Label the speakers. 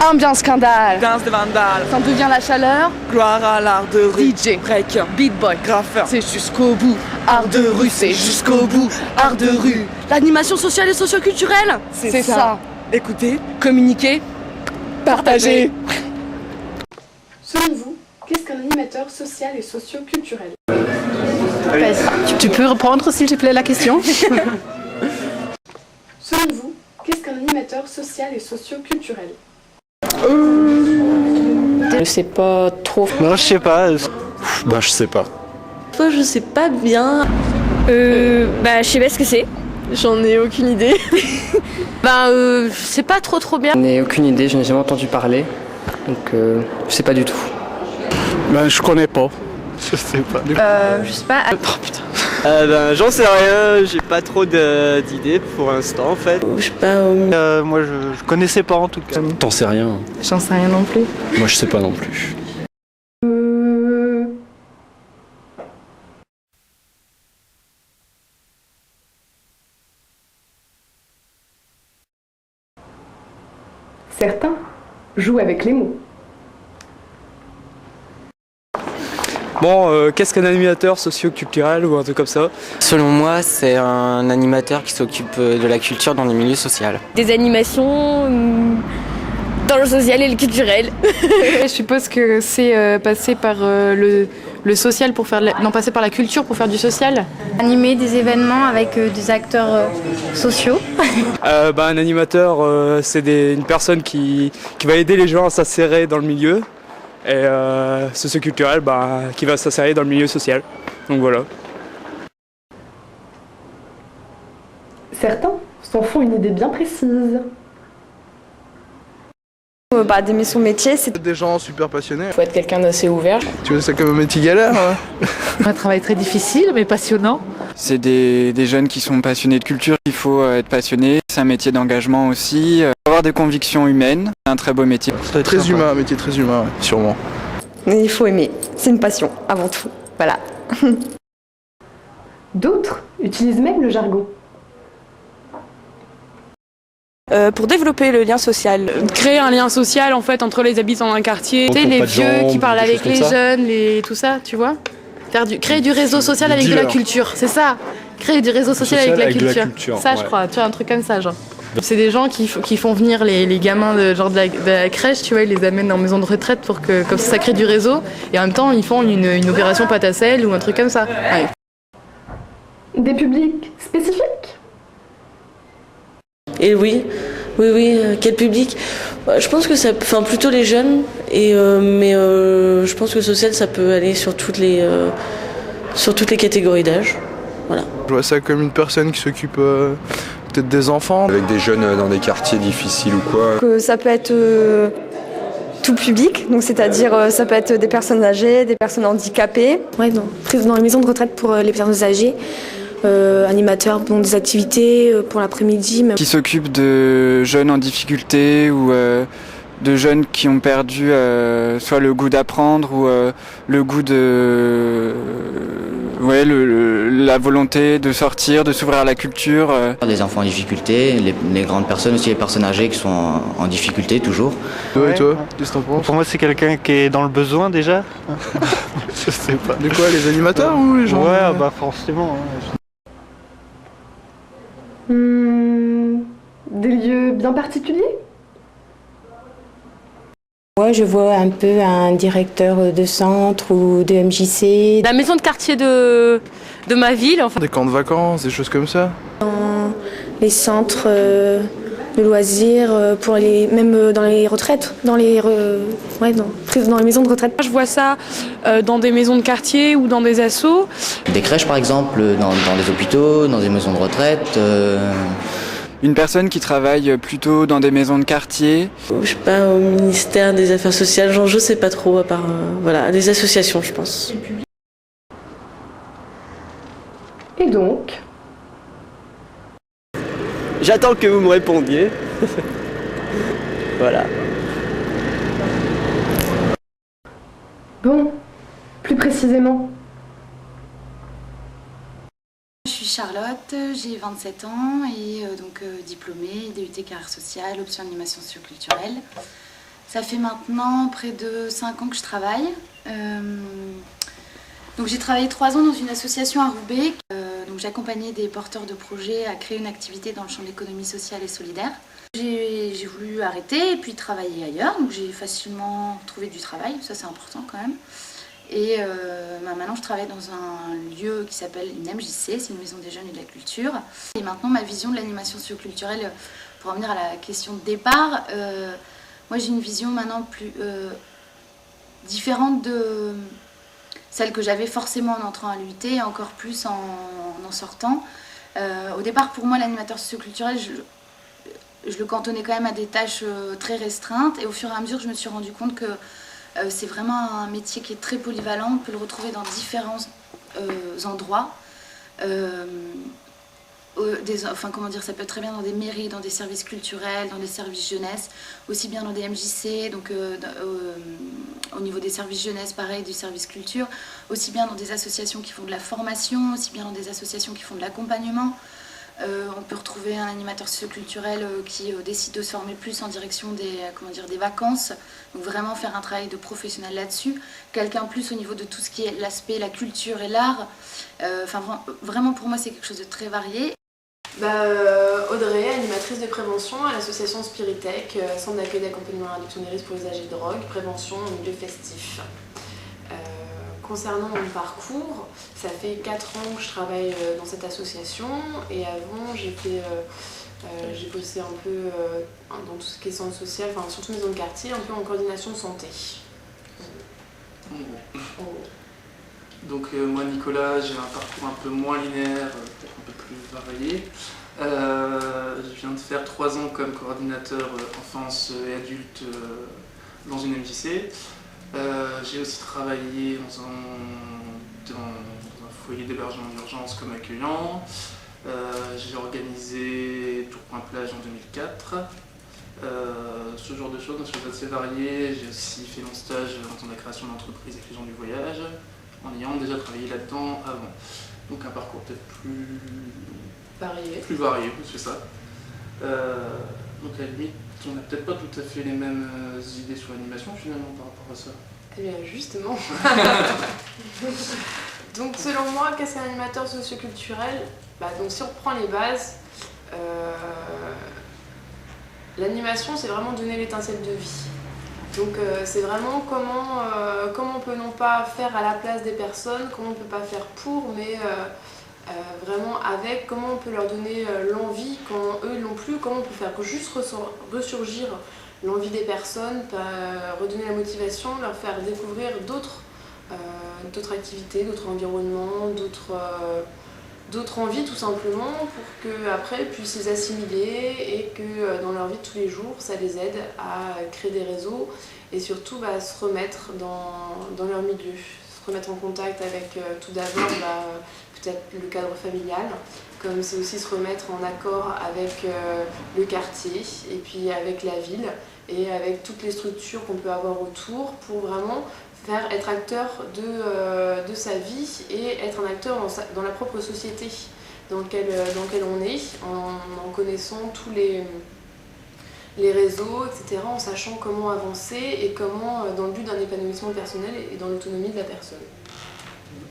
Speaker 1: Ambiance scandale.
Speaker 2: Danse de vandale.
Speaker 1: Quand devient la chaleur.
Speaker 2: Gloire à l'art de rue.
Speaker 1: DJ.
Speaker 2: Break.
Speaker 1: Beatboy.
Speaker 2: Graffeur.
Speaker 1: C'est jusqu'au bout. Art de rue, c'est jusqu'au bout. Art de rue. L'animation sociale et socioculturelle. C'est ça.
Speaker 2: Écoutez.
Speaker 1: Communiquer.
Speaker 2: Partagez.
Speaker 3: Selon vous, qu'est-ce qu'un animateur social et socio-culturel?
Speaker 4: Tu peux reprendre s'il te plaît la question?
Speaker 3: Selon vous, qu'est-ce qu'un animateur social et socio-culturel?
Speaker 4: Je sais pas trop.
Speaker 5: Non, je sais pas. Je sais pas.
Speaker 6: Toi, je sais pas bien.
Speaker 7: Je sais pas ce que c'est.
Speaker 6: J'en ai aucune idée.
Speaker 4: Je sais pas trop bien.
Speaker 8: Je n'ai aucune idée, je n'ai jamais entendu parler. Donc je sais pas du tout.
Speaker 5: Je connais pas. Je sais pas.
Speaker 7: Je sais pas.
Speaker 5: Oh putain. J'en sais rien, j'ai pas trop d'idées pour l'instant en fait.
Speaker 6: Je sais pas.
Speaker 5: Moi je connaissais pas en tout cas.
Speaker 8: T'en sais rien.
Speaker 7: J'en sais rien non plus.
Speaker 8: Moi je sais pas non plus.
Speaker 3: Certains jouent avec les mots.
Speaker 5: Bon, qu'est-ce qu'un animateur socio-culturel ou un truc comme ça?
Speaker 9: Selon moi, c'est un animateur qui s'occupe de la culture dans les milieux sociaux.
Speaker 7: Des animations dans le social et le culturel.
Speaker 4: Je suppose que c'est passer par le social pour faire passer par la culture pour faire du social.
Speaker 10: Animer des événements avec des acteurs sociaux.
Speaker 5: Un animateur, c'est une personne qui va aider les gens à s'insérer dans le milieu. Et socio-culturel, qui va s'insérer dans le milieu social. Donc voilà.
Speaker 3: Certains s'en font une idée bien précise.
Speaker 7: D'aimer son métier, c'est
Speaker 11: des gens super passionnés.
Speaker 4: Faut être quelqu'un d'assez ouvert.
Speaker 11: Tu vois, c'est comme un métier galère.
Speaker 4: Un travail très difficile mais passionnant.
Speaker 9: C'est des jeunes qui sont passionnés de culture. Il faut être passionné. C'est un métier d'engagement aussi. Avoir des convictions humaines. C'est un très beau métier.
Speaker 11: C'est très humain, un métier très humain, ouais, sûrement.
Speaker 7: Mais il faut aimer. C'est une passion avant tout. Voilà.
Speaker 3: D'autres utilisent même le jargon.
Speaker 2: Pour développer le lien social.
Speaker 4: Créer un lien social en fait entre les habitants d'un quartier. Tu sais, les vieux qui parlent avec les jeunes, tout ça, tu vois. Créer du réseau social avec de la culture, c'est ça. Créer du réseau social avec la culture. Ça, je crois, tu vois, un truc comme ça, genre. C'est des gens qui font venir les gamins de la crèche, tu vois, ils les amènent en maison de retraite pour que comme ça crée du réseau. Et en même temps, ils font une opération pâte à sel ou un truc comme ça. Ouais.
Speaker 3: Des publics spécifiques?
Speaker 6: Et oui, quel public? Je pense que ça, plutôt les jeunes. Mais je pense que social, ça peut aller sur toutes les catégories d'âge. Voilà.
Speaker 11: Je vois ça comme une personne qui s'occupe peut-être des enfants.
Speaker 12: Avec des jeunes dans des quartiers difficiles ou quoi.
Speaker 7: Que ça peut être tout public, donc c'est-à-dire ça peut être des personnes âgées, des personnes handicapées.
Speaker 6: Ouais, dans les maisons de retraite pour les personnes âgées. Animateurs dans des activités pour l'après-midi.
Speaker 9: Qui s'occupe de jeunes en difficulté ou de jeunes qui ont perdu soit le goût d'apprendre ou le goût de... la volonté de sortir, de s'ouvrir à la culture.
Speaker 13: Des enfants en difficulté, les grandes personnes aussi, les personnes âgées qui sont en difficulté toujours.
Speaker 11: Ouais, et toi, qu'est-ce que t'en penses?
Speaker 5: Pour moi, c'est quelqu'un qui est dans le besoin déjà. Je sais pas.
Speaker 11: De quoi, les animateurs ou les gens?
Speaker 5: Ouais, forcément.
Speaker 3: Des lieux bien particuliers?
Speaker 10: Moi, je vois un peu un directeur de centre ou de MJC.
Speaker 4: La maison de quartier de ma ville, enfin.
Speaker 11: Des camps de vacances, des choses comme ça?
Speaker 6: Dans les centres de loisirs, même dans les retraites, dans les maisons de retraite.
Speaker 4: Je vois ça dans des maisons de quartier ou dans des assos.
Speaker 13: Des crèches par exemple, dans des hôpitaux, dans des maisons de retraite.
Speaker 9: Une personne qui travaille plutôt dans des maisons de quartier.
Speaker 6: Je sais pas, au ministère des Affaires sociales, je sais pas trop, à part des associations, je pense.
Speaker 3: Et donc?
Speaker 5: J'attends que vous me répondiez. Voilà.
Speaker 3: Bon, plus précisément.
Speaker 14: Je suis Charlotte, j'ai 27 ans et diplômée, DUT carrière sociale, option animation socioculturelle. Ça fait maintenant près de 5 ans que je travaille. Donc j'ai travaillé 3 ans dans une association à Roubaix. Donc j'accompagnais des porteurs de projets à créer une activité dans le champ de l'économie sociale et solidaire. J'ai voulu arrêter et puis travailler ailleurs. Donc j'ai facilement trouvé du travail, ça c'est important quand même. Et maintenant je travaille dans un lieu qui s'appelle une MJC, c'est une maison des jeunes et de la culture. Et maintenant ma vision de l'animation socioculturelle, pour revenir à la question de départ, moi j'ai une vision maintenant plus différente de celle que j'avais forcément en entrant à l'UT et encore plus en sortant. Au départ pour moi l'animateur socioculturel, je le cantonnais quand même à des tâches très restreintes et au fur et à mesure je me suis rendu compte que c'est vraiment un métier qui est très polyvalent, on peut le retrouver dans différents endroits. Ça peut être très bien dans des mairies, dans des services culturels, dans des services jeunesse, aussi bien dans des MJC, donc au niveau des services jeunesse, pareil, du service culture, aussi bien dans des associations qui font de la formation, aussi bien dans des associations qui font de l'accompagnement. On peut retrouver un animateur socioculturel qui décide de se former plus en direction des vacances, donc vraiment faire un travail de professionnel là-dessus. Quelqu'un plus au niveau de tout ce qui est l'aspect, la culture et l'art. Vraiment pour moi c'est quelque chose de très varié.
Speaker 3: Audrey, animatrice de prévention à l'association Spiritech, centre d'accueil d'accompagnement à réduction des risques pour l'usage de drogue, prévention au milieu festif. Concernant mon parcours, ça fait 4 ans que je travaille dans cette association et avant j'ai bossé un peu dans tout ce qui est centre social, enfin surtout maison de quartier, un peu en coordination de santé.
Speaker 15: Donc moi Nicolas, j'ai un parcours un peu moins linéaire, peut-être un peu plus varié. Je viens de faire 3 ans comme coordinateur enfance et adulte dans une MJC. J'ai aussi travaillé dans un foyer d'hébergement d'urgence comme accueillant. J'ai organisé Tour Point Plage en 2004. Ce genre de choses, des choses assez variées. J'ai aussi fait mon stage dans le temps de la création d'entreprises avec les gens du voyage, en ayant déjà travaillé là-dedans avant. Donc un parcours peut-être plus varié, c'est ça. Donc à la limite, on n'a peut-être pas tout à fait les mêmes idées sur l'animation finalement par rapport à ça.
Speaker 3: Eh bien justement. Donc selon moi, qu'est-ce qu'un animateur socioculturel ? Donc si on reprend les bases, l'animation c'est vraiment donner l'étincelle de vie. Donc c'est vraiment comment on peut non pas faire à la place des personnes, comment on peut pas faire pour, mais vraiment avec, comment on peut leur donner l'envie quand eux l'ont plus, comment on peut faire juste ressurgir l'envie des personnes, redonner la motivation, leur faire découvrir d'autres activités, d'autres environnements, d'autres envies tout simplement pour qu'après ils puissent les assimiler et que dans leur vie de tous les jours ça les aide à créer des réseaux et surtout se remettre dans leur milieu, se remettre en contact avec tout d'abord peut-être le cadre familial, comme c'est aussi se remettre en accord avec le quartier et puis avec la ville et avec toutes les structures qu'on peut avoir autour pour vraiment être acteur de sa vie et être un acteur dans la propre société dans laquelle on est, en connaissant tous les réseaux, etc., en sachant comment avancer et comment, dans le but d'un épanouissement personnel et dans l'autonomie de la personne.